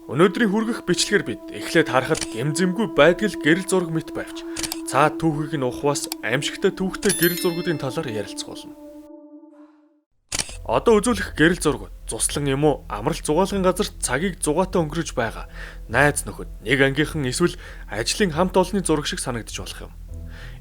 Өнөөдрийн хүргэх бичлэгээр бид эхлээд харахад гэмзэмгүй байдгал гэрэл зураг мэт байвч цаад түүхийг нь ухваас аимшигтай түүхтэй гэрэл зургуудын талаар ярилцах болно. Одоо үзүүлэх гэрэл зургууд цуслан юм уу амралт зугаалгын газарт цагийг зугаатай өнгөрөж байгаа найз нөхөд нэг ангийнхан эсвэл ажлын хамт олонны зураг шиг санагдаж болох юм.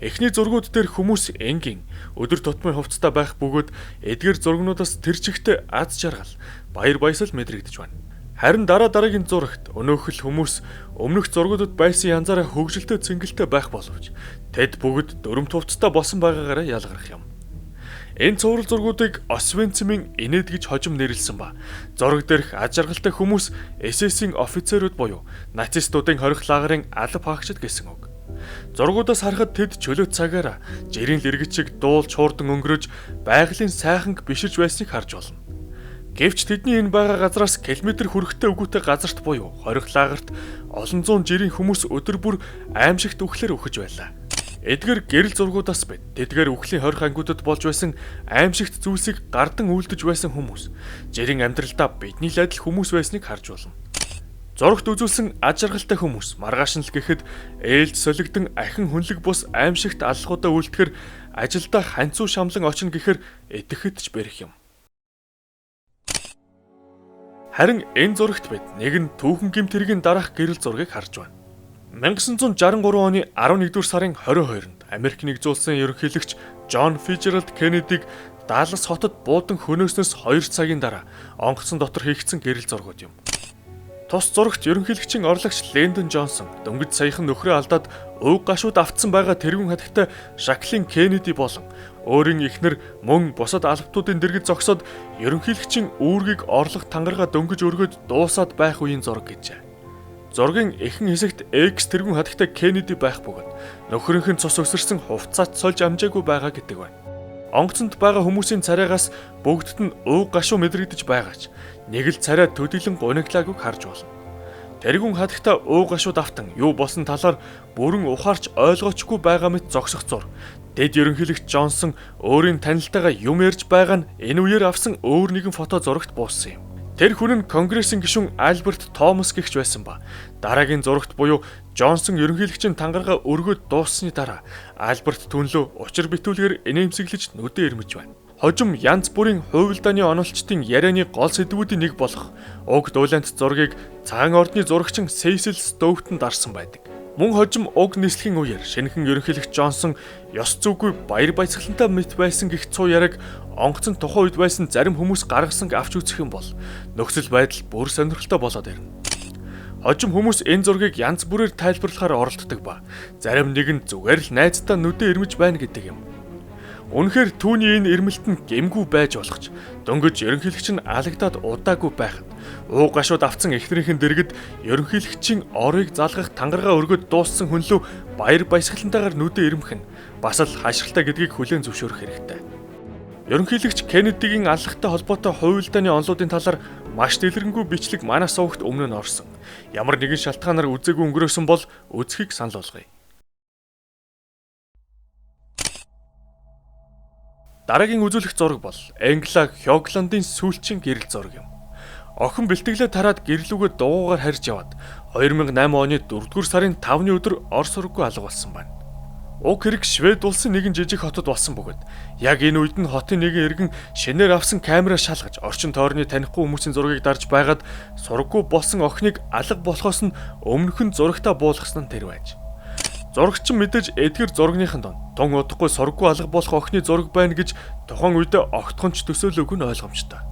Эхний зургууд дээр хүмүүс энгийн өдөр тутмын хувцастай байх бөгөөд эдгээр зургнуудаас тэр чигтээ аз жаргал баяр баясгал мэдрэгдэж байна. Харин дараагийн зурагт өнөөхөл хүмүүс өмнөх зургуудад байсан янзаараа хөгжилтэй цэнгэлтэй байх боловч тэд бүгд дөрөмт хувцастай болсон байгаагаараа ялгарх юм. Энэ цуврал зургуудыг Освенцимийн инээд гэж хожим нэрлсэн ба зураг дээрх аз жаргалтай хүмүүс SS-ийн офицерууд буюу нацистуудын хорих лагерын алба хаагчид гэсэн үг. Зургуудаас харахад тэд чөлөө цагаараа жирийн лэргэчиг дуулж хуурдан өнгөрөж байгалийн сайханг биширж байсныг харж болно. Гэвч тэдний энэ байгаа газраас километр хүрэхтэй өгөөтэй газарт буюу хорих лагерт олон зуун жирийн хүмүүс өдөр бүр аимшигт үхлээр үхэж байлаа. Эдгээр гэрэл зургуудаас бид тэдгээр үхлийн хорих ангиудад болж байсан аимшигт зүйлсийг гардан үйлдэж байсан хүмүүс жирийн амьдралдаа бидний л адил хүмүүс байсныг харж болно. Зурагт үзүүлсэн аз жаргалтай хүмүүс маргааш нь л гэхэд ээлж солигдсон ахин хүнлэг бус аимшигт аллахуудаа үйлдэхэр ажилдаа ханцуу шамлан очно гэхээр итгэхэд ч бэрх юм. Харин энэ зурагт бид нэгэн түүхэн гэмт хэргийн дараах гэрэл зургийг харж байна. 1963 оны 11-р сарын 22-нд Америк нэгдсэн улсын ерөнхийлөгч Джон Фицжеральд Кеннедиг Даллас хотод буудан хөнөөснөөс 2 цагийн дараа онгоцон дотор хийгдсэн гэрэл зургууд юм. Тус зурагт ерөнхийлөгчийн орлогч Лэндон Джонсон дөнгөж саяхан нөхрөө алдаад уг гашууд автсан байгаа тэргүүн хатагтай Жаклин Кеннеди болон өөрийн эхнэр мөн бусад албатуудын дэргэд зогсоод ерөнхийлөгчийн үүргийг орлого тангарага дөнгөж өргөд дуусаад байх үеийн зураг гэжээ. Зургийн ихэнх хэсэгт X тэргүүн хатагтай Кеннеди байх бөгөөд нөхрийнх нь цус өсөрсөн хувцаач сольж амжаагүй байгаа гэдэг байна. Онгоцонд байгаа хүмүүсийн царайгаас бүгдд нь ууг гашуу мэдрэгдэж байгаач нэг л царай төдийлөн гуниглаагүй харж болно. Тэргүүн хатагта ууг гашууд автан юу болсон талаар бүрэн ухаарч ойлгоочгүй байгаа мэт зогсох зур. Дэд ерөнхийлөгч Джонсон өөрийн танилтайгаа юм ярьж байгаа нь энэ үеэр авсан өөр нэгэн фото зурагт бууссан юм. Тэр хүн нь Конгрессийн гишүүн Альберт Томас гэгч байсан ба дараагийн зурагт буюу Джонсон ерөнхийлөгчийн тангарага өргөд дууссаны дараа Альберт түнлөө учир битүүлгээр инээмсэглэж нүдэ ирмэж байна. Хожим янз бүрийн хувилдааны онолчдын ярианы гол сэдвүүдийн нэг болох уг дуулант зургийг цагаан ордны зурагчин Сесил Стоутон дарсан байдаг. Мөн хожим уг нислэгийн үеэр шинэхэн ерөнхийлөгч Джонсон ёс зүйгүй баяр баясгалантай мэт байсан гэх цуу яриг онгоцон тухайн үед байсан зарим хүмүүс гаргасан авч үзэх юм бол нөхцөл байдал бүр сонирхолтой болоод ирнэ. Хожим хүмүүс энэ зургийг янз бүрээр тайлбарлахаар оролддог ба зарим нэг нь зүгээр л найздаа нүдэ ирмэж байна гэдэг юм. Үнэхээр түүний энэ ирмэлт нь гэмгүй байж болох ч дөнгөж ерөнхийлөгч нь алагдаад удаагүй байхад ууг гашууд авцсан эхнэрийнхэн дэргэд ерөнхийлөгчийн орыг залгах тангарага өргөд дууссан хүн лөө баяр баясгалантайгаар нүдэ ирмэх нь бас л хашгиралтай гэдгийг хүлээн зөвшөөрөх хэрэгтэй. Ерөнхийлөгч Кеннедигийн аллагтай холбоотой хувилдааны онолуудын талаар маш дэлгэрэнгүй бичлэг манай сувагт өмнө нь орсон. Ямар нэгэн шалтгаанаар үзээгүй өнгөрөөсөн бол үзхийг санал болгоё. Дараагийн үзүүлэх зураг бол Англа Хёгландын сүүлчийн гэрэл зураг юм. Охин бэлтгэлээ тараад гэрлүүгээ дугуугаар харж яваад 2008 оны 4-р сарын 5-ны өдөр ор сурггүй алга болсон байна. Уг хэрэг Швед улсын нэгэн жижиг хотод болсон бөгөөд яг энэ үед нь хотын нэгэн иргэн шинээр авсан камераа шалгаж орчин тойрны танихгүй хүмүүсийн зургийг дарж байгаад сурггүй болсон охиныг алга болохоос нь өмнөх нь зурагтаа буулгасан нь тэр байж. Зурагч мэдээж эдгээр зургийнхын донд тун удахгүй сурггүй алга болох охины зураг байна гэж тухайн үедээ огтхонч төсөөлөөг нь ойлгомжтой.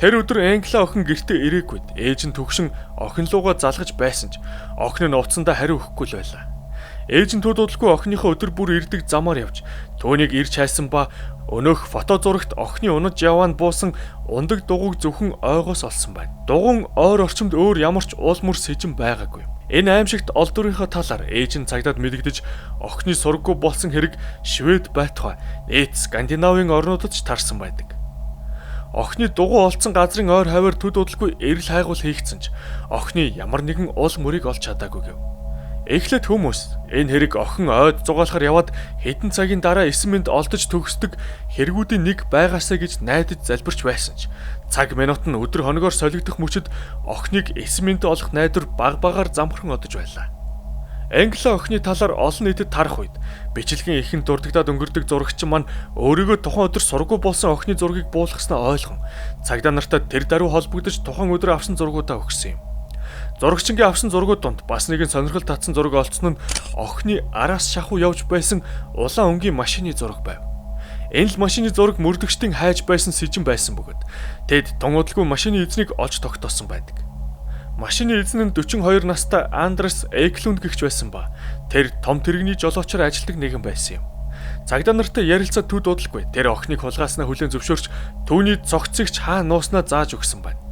Тэр өдөр Англи охин гэртээ ирээгүй. Ээж нь төгшин охин луугаа залгаж байсан ч охин нь уцсандаа хариу өгөхгүй л байлаа. Ээж нь төдөлгүй охиныхоо өдөр бүр ирдэг замаар явж түүнийг ирж хайсан ба өнөөх фото зурагт охины унаж яваанд буусан ундаг дугуйг зөвхөн ойгоос олсон байна. Дугуун ойр орчимд өөр ямар ч уул мөр сэжин байгаагүй. Энэ аимшигт олдврынхаа талаар ээж нь цагдаад мэдэгдэж охины сурггүй болсон хэрэг Швед байтугай нийт Скандинавын орнуудад ч тарсан байдаг. Охины дугуй олцсон газрын ойр хаваар төд удалгүй эрэл хайгуул хийгдсэн ч охины ямар нэгэн уул мөрийг олж чадаагүй гэв. Эхлээд хүмүүс энэ хэрэг охин ойд зугаалахаар яваад хэдэн цагийн дараа 9 минут олдож төгсдөг хэрэгүүдийн нэг байгаасаа гэж найдаж залбирч байсан ч цаг минут нь өдөр хоногоор солигдох мөчөд охиныг 9 минут олох найдвар баг замхран одож байлаа. Англи охины талаар олон нийтэд тарах үед бичлэгийн ихэнд дурддагдаад өнгөрдөг зурагч маань өөрийгөө тухайн өдөр сургуу болсон охины зургийг буулгаснаа ойлгон цагдаа нартаа тэр даруй холбогдож тухайн өдөр авсан зургуудаа өгсөн юм. Зурагчингийн авсан зургууд донд бас нэгэн сонирхол татсан зураг олцсон нь охины араас шахуу явж байсан улаан өнгийн машины зураг байв. Энэ л машины зураг мөрдөгчдийн хайж байсан сэжин байсан бөгөөд тэд тунгуудалгүй машины эзнийг олж тогтоосон байдаг. Машины эзэн нь 42 настай Андрес Эклунд гэгч байсан ба тэр том тэрэгний жолоочоор ажилладаг нэгэн байсан юм. Цагдаа нартай ярилцаад төд удалгүй тэр охиныг хулгааснаа хүлээн зөвшөөрч түүний цогцогч хаана нууснаа зааж өгсөн байна.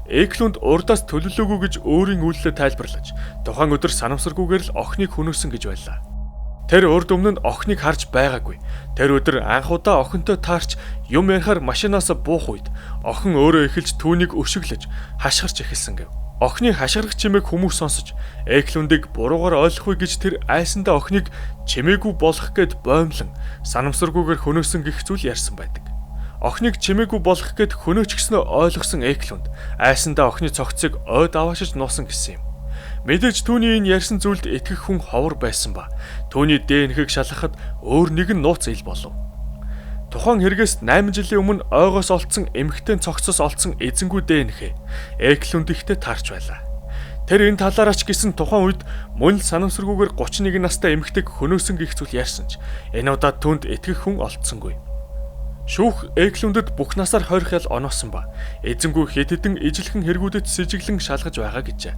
Эклунд урдаас төлөлөөгүй гэж өөрийн үйлдэлээ тайлбарлаж тухайн өдөр санамсаргүйгээр л охиныг хөнөөсөн гэж байлаа. Тэр урд өмнө нь охиныг харж байгаагүй. Тэр өдөр анх удаа охинтой таарч юм ярихаар машинаас буух үед охин өөрөө эхэлж түүнийг өшөглөж хашгирч эхэлсэн гэв. Охины хашгирах чимээг хүмүүс сонсож Эклундыг буруугаар ойлгохгүй гэж тэр айсандаа охиныг чимээгүй болох гэд боомлон санамсаргүйгээр хөнөөсөн гэх зүйл ярьсан байдаг. Охиныг чимээгүй болох гэд хөнөөчихснөө ойлгосон Эклунд айсандаа охины цогцыг ойд аваашиж нуусан гэсэн юм. Мэдээж түүний энэ ярьсан зүйлд итгэх хүн ховор байсан ба түүний ДНХ-г шалгахад өөр нэгэн нууц ил болов. Тухайн хэрэгээс 8 жилийн өмнө ойгоос олдсон эмэгтэй цогцос олдсон эзэнгүй ДНХ Эклунд ихтэй таарч байлаа. Тэр энэ талаараач гисэн тухайн үед мөн л санамсаргүйгээр 31 настай эмэгтэйг хөнөөсөн гэх зүйл ярьсан ч энэ удаад түүнд итгэх хүн олдсонгүй. Шүүх Эклундэд бүх насаар 20 хэл оноосон ба эзэнгүй хэд хэдэн ижилхэн хэрэгүүдэд сэжиглэн шалгаж байгаа гэжээ.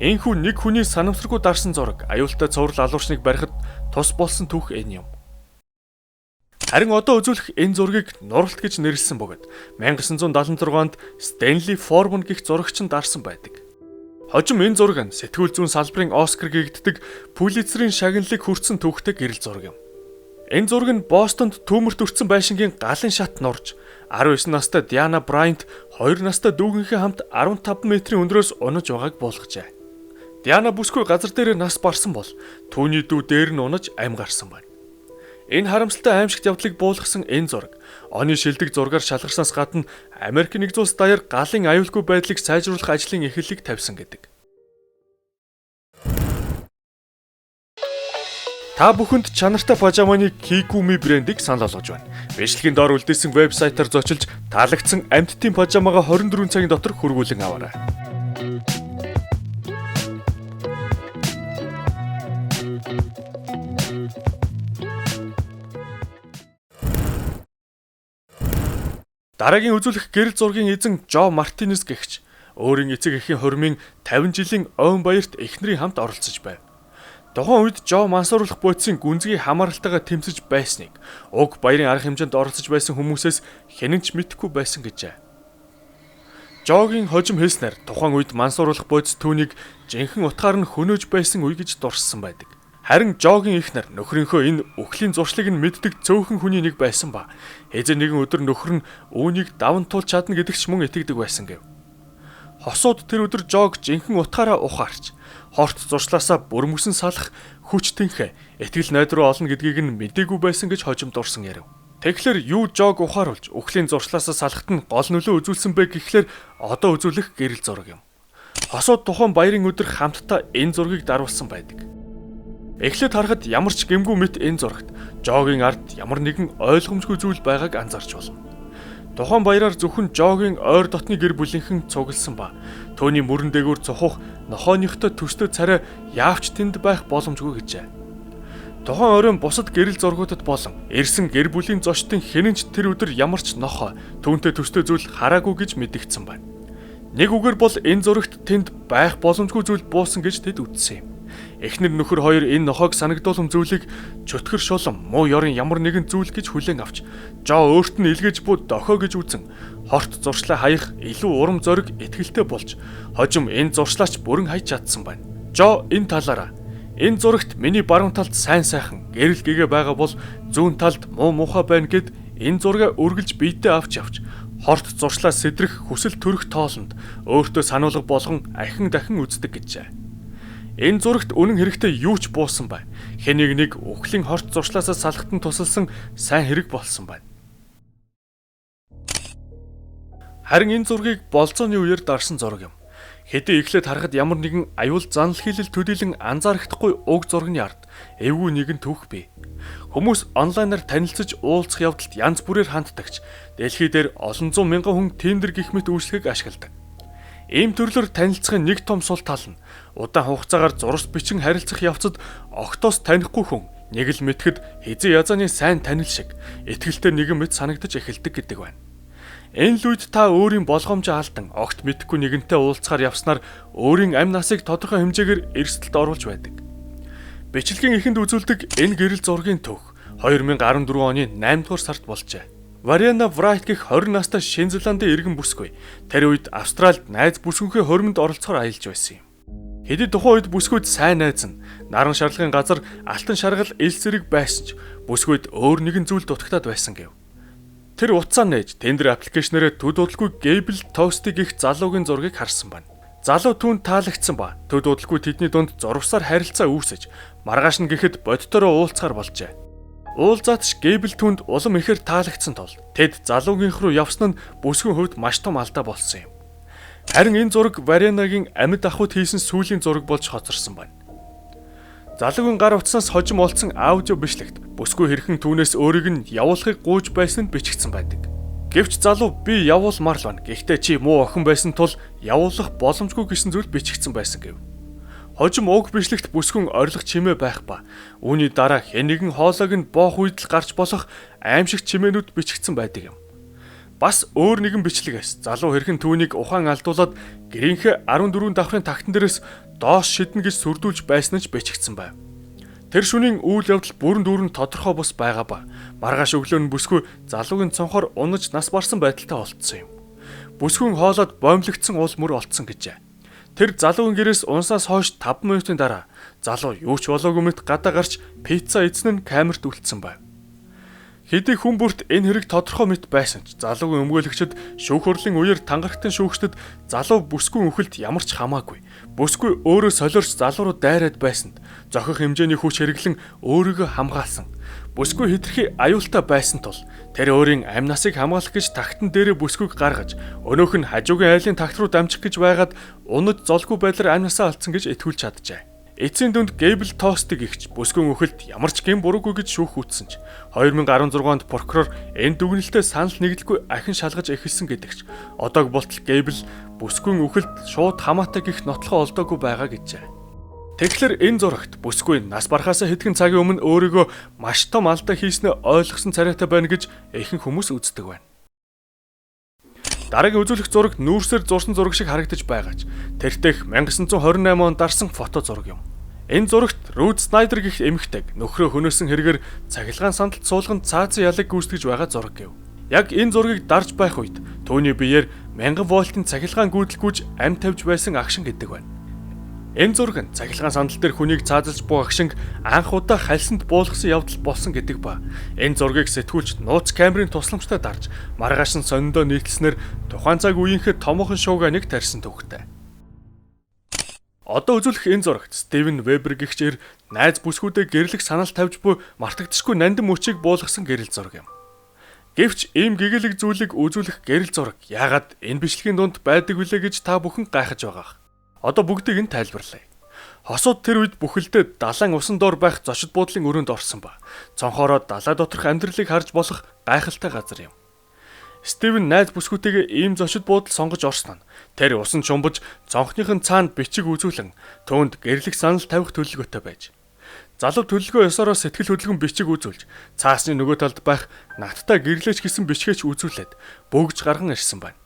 Энэхүү нэг хүний санамсаргүй дарсан зураг аюултай цуврал алуурчныг барихад тус болсон түүх энэ юм. Харин одоо үзүүлэх энэ зургийг нуралт гэж нэрлсэн бөгөөд 1976 онд Стенли Форман гэх зурагч нь дарсан байдаг. Хожим энэ зураг нь сэтгүүл зүйн салбарын Оскар гэгддэг Пулитцерийн шагналыг хүртсэн түүхтэй гэрэл зураг юм. Энэ зураг нь Бостонд түүмэрт өртсөн байшингийн галын шат нурж 19 настай Диана Брайант 2 настай дүүгийнхээ хамт 15 метрийн өндрөөс унаж байгааг буулгажээ. Диана бүсгүй газар дээр нас барсан бол түүний дүү дээр нь унаж амь гарсан байна. Энэ харамсалтай аимшигт явдлыг буулгасан энэ зураг оны шилдэг зургаар шалгарснаас гадна Америк нэгдсэн улс даяар галын аюулгүй байдлыг сайжруулах ажлын эхлэлийг тавьсан гэдэг. Та бүхэнд чанартай пажаманы Kigumi брэндийг санал болгож байна. Бичлэгийн доор үлдээсэн вебсайтаар зочилж таалагдсан амьтдын пажамагаа 24 цагийн дотор хүргүүлэн аваарай. Дараагийн үзүүлэх гэрэл зургийн эзэн Жо Мартинес гэгч өөрийн эцэг эхийн хурмын 50 жилийн ойн баярт эхнэрийн хамт оролцож байв. Тухайн үед Жо мансууруулах бодисын гүнзгий хамааралтайгаа тэмцэж байсныг уг баярын арга хэмжээнд оролцож байсан хүмүүсээс хэнэн ч мэдэхгүй байсан гэжээ. Жогийн хожим хэлснээр тухайн үед мансууруулах бодис түүнийг жинхэнэ утгаар нь хөнөөж байсан үе гэж дурссан байдаг. Харин Жогийн эхнэр нөхрийнхөө энэ үхлийн зуршлыг нь мэддэг цөөхөн хүний нэг байсан ба хэзээ нэгэн өдөр нөхөр нь үүнийг даван туулж чадна гэдэгч мөн итгэдэг байсан гэв. Хосууд тэр өдөр Жог жинхэнэ утгаараа ухаарч хорт зуршлаасаа бүр мөсөн салах хүч тэнхэ итгэл найдвар олно гэдгийг нь мэдээгүй байсан гэж хожим дурсан ярив. Тэгэхээр юу Жог ухааруулж үхлийн зуршлаасаа салахад нь гол нөлөө үзүүлсэн бэ гэхлээр одоо үзүүлэх гэрэл зураг юм. Хосууд тухайн баярын өдөр хамтдаа энэ зургийг даруулсан байдаг. Эхлээд харахад ямар ч гэмгүй мэт энэ зурагт Жогийн ард ямар нэгэн ойлгомжгүй зүйл байгааг анзаарч болно. Тухайн баяраар зөвхөн Жогийн ойр дотны гэр бүлийнхэн цугласан ба түүний мөрөн дээгүүр цухах нохооныхтой төстэй царай яавч тэнд байх боломжгүй гэжээ. Тухайн оройн бусад гэрэл зургуудад болон ирсэн гэр бүлийн зочдын хэнэнч тэр өдөр ямар ч нохоо түүнтэй төстэй зүйл хараагүй гэж мэдэгдсэн байна. Нэг үгээр бол энэ зурагт тэнд байх боломжгүй зүйл буусан гэж тэд үзсэн юм. Эхнэр нөхөр хоёр энэ нохоог санагдуулсан зүйлийг чөтгөр шулам муу ёрын ямар нэгэн зүйл гэж хүлээн авч Жо өөрт нь илгээж буй дохоо гэж үзэн хорт зуршлаа хаях илүү урам зориг итгэлтэй болж хожим энэ зуршлаач бүрэн хайж чадсан байна. Жо энэ талаараа энэ зурагт миний баруун талд сайн сайхан гэрэл гэгээ байгаа бол зүүн талд муу муухай байна гэд энэ зургаа үргэлж биедээ авч хорт зуршлаа сэдрэх хүсэл төрөх тоолонд өөртөө сануулга болгон ахин дахин үздэг гэжээ. Энэ зурагт үнэн хэрэгтээ юу ч буусан байна. Хэнийг нэг үхлийн хорт зуршлаасаа салхатан тусалсан сайн хэрэг болсон байна. Харин энэ зургийг болзооны үеэр дарсан зураг юм. Хэдий эхлээд харахад ямар нэгэн аюул занал хийлэл төдийлөн анзаарахдаггүй уг зургийн ард эвгүй нэгэн түүх бий. Хүмүүс онлайнаар танилцж уулзах явдалд янз бүрээр ханддагч дэлхий дээр олон зуун мянган хүн Tinder гэх мэт үйлчлэгийг ашигладаг. Ийм төрлөөр танилцахын нэг том сул тал нь удаан хугацаагаар зурс бичин харилцах явцад огтоос танихгүй хүн нэг л мэтгэд хизээ язааны сайн танил шиг итгэлтэй нэгэн мэт санагдаж эхэлдэг гэдэг байна. Энэ л үед та өөрийн болгоомжоо алдан огт мэдэхгүй нэгэнтэй уулзахаар явснаар өөрийн амь насыг тодорхой хэмжээгээр эрсдэлд оруулж байдаг. Бичлэгийн эхэнд үзүүлдэг энэ гэрэл зургийн түүх 2014 оны 8 дугаар сард болжээ. Вариана Врайт гэх 20 настай Шинэ Зеландын иргэн бүсгүй тэр үед Австральд найз бүсгүйнхээ хоримд оролцохоор аялж байсан юм. Хэдий тухайн үед бүсгүйд сайн найз нь наран шарлагын газар алтан шаргал ил зэрэг байсан ч бүсгүйд өөр нэгэн зүйл дутагтаад байсан гэв. Тэр утсаа нээж Tinder аппликейшнээрээ төд удалгүй Gable Toasty гэх залуугийн зургийг харсан байна. Залуу түүнд таалагдсан ба төд удалгүй тэдний дунд зурвсаар харилцаа үүсэж маргааш нь гэхэд боддороо уулзахаар болжээ. Уулзаатч Gable түүнд улам ихээр таалагдсан тул тэд залуугийнх руу явсан нь бүсгүй хувьд маш том алдаа болсон юм. Харин энэ зураг Варианагийн амьд ахуйд хийсэн сүүлийн зураг болж хоцорсон байна. Залуугийн гар утаснаас хожим олцсон аудио бичлэгт бүсгүй хэрхэн түүнээс өөрийг нь явуулахыг гуйж байсан нь бичигдсэн байдаг. Гэвч залуу би явуулмаар л байна. Гэхдээ чи муу охин байсан тул явуулах боломжгүй гэсэн зүйл бичигдсэн байсан гэв. Хожим уг бичлэгт бүсгүн орилох чимээ байх ба үүний дараа хэн нэгэн хоолойг нь боох үед л гарч болох аимшиг чимээнүүд бичигдсэн байдаг юм. Бас өөр нэгэн бичлэгээс залуу хэрхэн түүнийг ухаан алдуулад гэрийнхээ 14 давхрын тагтан дээрээс доош шиднэ гэж сүрдүүлж байсан нь ч бичигдсэн байв. Тэр шөнийн үйл явдал бүрэн дүүрэн тодорхой бус байгаа ба маргааш өглөө нь бүсгүй залуугийн цонхоор унаж нас барсан байдалтай олдсон юм. Бүсгүйн хоолоод боомлогдсон уул мөр олдсон гэжээ. Тэр залуугийн гэрээс унснаас хойш 5 минутын дараа залуу юу ч болоогүй мэт гадаа гарч пицца эзэн нь камерт үлдсэн байв. Хэдий хүн бүрт энэ хэрэг тодорхой мэт байсан ч залуугийн өмгөөлөгчд шүүх хурлын үеэр тангарагтан шүүгчдэд залуу бүсгүй өхөлд ямар ч хамаагүй. Бүсгүй өөрөө солиорч залуу руу дайраад байсанд зохих хэмжээний хүч хэрэглэн өөрийгөө хамгаалсан. Бүсгүй хэтэрхий аюултай байсан тул тэр өөрийн амь насыг хамгаалах гэж тагтан дээрээ бүсгүйг гаргаж өнөөх нь хажуугийн айлын тагт руу дамжих гэж байгаад унаж золгүй байдлаар амь насаа алдсан гэж итгүүлж чаджээ. Эцсийн дүнд Gable Toasty гихч бүсгүйн өхөлд ямар ч гэм буруугүй гэж шүүх үүссэн ч 2016 онд прокурор энэ дүгнэлтэд санал нэгдэлгүй ахин шалгаж эхэлсэн гэдэгч одоог болтол Gable бүсгүйн өхөлд шууд хамаатай гих нотлохоо олдоогүй байгаа гэжээ. Тэгэхээр энэ зурагт бүсгүй нас барахаас хэдхэн цагийн өмнө өөрийгөө маш том алдаа хийснээ ойлгосон царайтай байна гэж ихэнх хүмүүс үздэг байна. Дараагийн үзүүлэх зураг нүүрсээр зурсан зураг шиг харагдаж байгаач тэртех 1928 онд дарсан фото зураг юм. Энэ зурагт Ruth Snyder гэх эмэгтэйг нөхрөө хөнөөсөн хэрэгээр цахилгаан сандалд суулганд цаазын ялыг гүйцэтгэж байгаа зураг гэв. Яг энэ зургийг дарж байх үед түүний биеэр 1000 вольтын цахилгаан гүйдэлгүйж амь тавьж байсан агшин гэдэг байна. Энэ зураг нь цахилгаан сандал дээр хүнийг цаазалж буй агшинг анх удаа хальсанд буулгасан явдал болсон гэдэг ба энэ зургийг сэтгүүлч нууц камерын тусламжтай дарж маргааш нь сониндоо нийтлснээр тухайн цаг үеийнхээ томоохон шууганыг тарьсан төвхтэй. Одоо үзүүлэх энэ зурагт Стивен Вебер гэгчээр найз бүсгүүдэд гэрлэх санал тавьж буй мартагдчихгүй нандин мөчийг буулгасан гэрэл зураг юм. Гэвч ийм гэгээлэг зүйлийг үзүүлэх гэрэл зураг яагаад энэ бичлэгийн дунд байдаг вүлээ гэж та бүхэн гайхаж байгаах. Одоо бүгдийг нь тайлбарлая. Хосууд тэр үед бүхэлдээ далайн усан доор байх зочид буудлын өрөөнд орсон ба цонхороо далай доторх амьдралыг харж болох гайхалтай газар юм. Стивен найз бүсгүйтэйгээ ийм зочид буудал сонгож орсон нь тэр усан чумбаж цонхныхын цаанд бичиг үзүүлэн түүнд гэрлэх санал тавих төлөвлөгөөтэй байж. Залуу төлөвлөгөө ёсороо сэтгэл хөдлөн бичиг үзүүлж цаасны нөгөө талд байх надтай гэрлэж гисэн бичгээч үзүүлээд бөгж гарган ирсэн байна.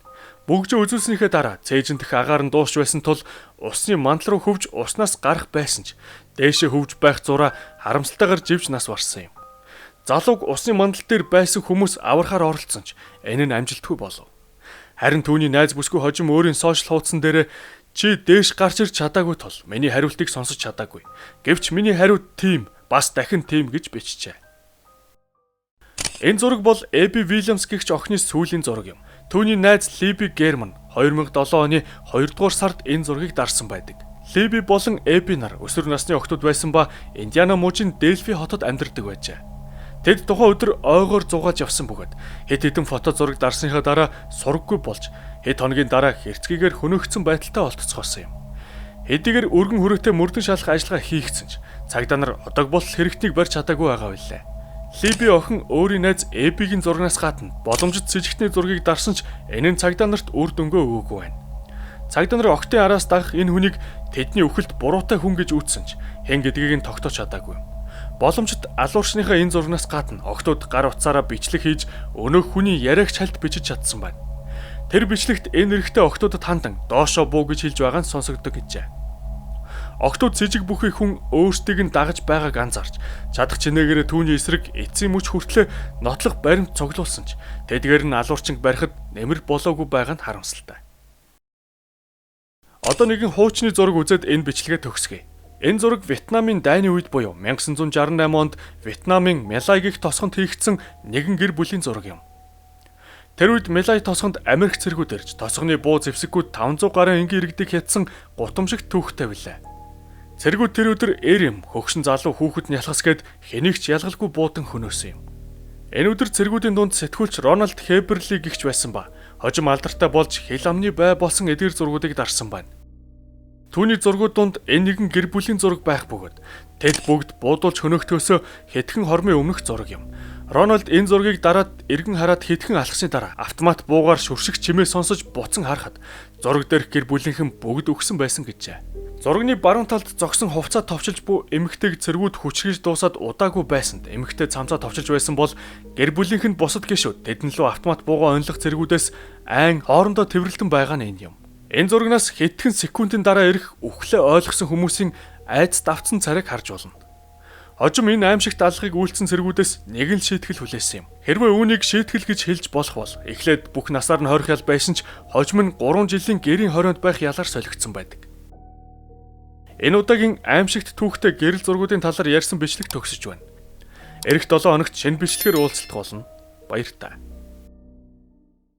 Бөгжөө үзүүлснийхээ дараа цээжин дэх агаар нь дуусч байсан тул усны мандал руу хөвж уснаас гарах байсан ч дээшээ хөвж байх зураа харамсалтайгаар живж нас барсан юм. Залууг усны мандал дээр байсан хүмүүс аврахаар оролцсон ч энэ нь амжилтгүй болов. Харин түүний найз бүсгүй хожим өөрийн сошиал хуудсан дээр чи дээш гарч ирч чадаагүй тул миний хариултыг сонсож чадаагүй. Гэвч миний хариуд тийм бас дахин тийм гэж бичжээ. Энэ зураг бол Эбби Вильямс гэгч охины сүүлийн зураг юм. Түүний найз Либи Герман 2007 оны 2 дугаар сард энэ зургийг дарсан байдаг. Либи болон Эби нар өсвөр насны охтууд байсан ба Индиана мужийн Дельфи хотод амьдардаг байжээ. Тэд тухайн өдөр ойгоор зугааж явсан бөгөөд хэд хэдэн фото зураг дарсныхаа дараа сураггүй болж хэд хоногийн дараа хэрцгийгээр хөнөөгдсөн байдалтай олдцгоосон юм. Хэдийгээр өргөн хүрээтэй мөрдөн шалах ажиллагаа хийгдсэн ч цагдаа нар одог бол хэрэгтнийг барьж чадаагүй байгаа билээ. Либи охин өөрийн найз Эбигийн зургаас гадна боломжит с ิจ гтний зургийг дарсан ч энэ нь цагдаа нарт үр дүнгээ өгөөгүй байна. Цагдаа нар охтын араас дагах энэ хүнийг тэдний үхэлд буруутай хүн гэж үзсэн ч хэн гэдгийг нь тогтоож чадаагүй. Боломжит алуурчныхаа энэ зурнаас гадна охтууд гар утсаараа бичлэг хийж өнөөх хүний яриаг чалт бичиж чадсан байна. Тэр бичлэгт энэ эрэгтэй охтуудад хандан доошоо буу гэж хэлж байгаа нь сонсогддог гэжээ. Охтууд с ิจ гэх бүхий хүн өөрсдийг нь дагаж байгааг анзаарч чадах чинээгээр түүний эсрэг эцсийн мөч хүртлээр нотлох баримт цуглуулсан ч тэдгээр нь алуурчин барихад нэмэр болоогүй байгаа нь харамсалтай. Одоо нэгэн хуучны зураг үзээд энэ бичлэгээ төгсгөе. Энэ зураг Вьетнамын дайны үед буюу 1968 онд Вьетнамын Мэлай гэх тосгонд хийгдсэн нэгэн гэр бүлийн зураг юм. Тэр үед Мэлай тосгонд Америк цэргүүд ирж тосгоны буу зэвсэггүүд 500 гаруй энгийн иргэдэг хятсан гутамшигт түүхтэй билээ. Цэргүүд тэр өдөр эрэм хөгшин залуу хүүхэд нь ялхас гээд хэнийг ч ялгалгүй буудан хөнөөсөн юм. Энэ өдөр цэргүүдийн дунд сэтгүүлч Рональд Хеберли гихч байсан ба хожим алдартай болж хил амны бай болсон эдгээр зургуудыг дарсан байна. Түүний зургууд донд энэ нэгэн гэр бүлийн зураг байх бөгөөд тэд бүгд буудуулж хөнөөхтөөсөө хэдхэн хормын өмнөх зураг юм. Рональд энэ зургийг дараад эргэн хараад хэдхэн алхсны дараа автомат буугаар шүршиг чимээ сонсож буцан харахад зураг дээрх гэр бүлийнхэн бүгд өгсөн байсан гэжээ. Зурагны баруун талд зогсон хувцас товчилж буй эмэгтэйг цэргүүд хүчрхэж дуусаад удаагүй байсанд эмэгтэй цамцаа товчилж байсан бол гэр бүлийнхэнд бусад гишүүд тэдэн лөө автомат буугаа онлох цэргүүдээс айн хоорондоо тэврэлтэн байгаа нь энэ юм. Энэ зурагнаас хэдхэн секундын дараа ирэх үхлээ ойлгосон хүмүүсийн айц давтсан царайг харж болно. Хожим энэ аимшигт алгыг үйлцсэн цэргүүдээс нэг л шийтгэл хүлээсэн юм. Хэрвээ үүнийг шийтгэл гэж хэлж болох бол эхлээд бүх насаар нь хорих ял байсан ч хожим нь 3 жилийн гэрийн хорионд байх ялаар солигдсон байдаг. Энэ удаагийн аимшигт түүхтэй гэрэл зургуудын талаар ярьсан бичлэг төгсөж байна. Ирэх 7 хоногт шинэ бичлэгээр уулзалт болно. Баяр таа.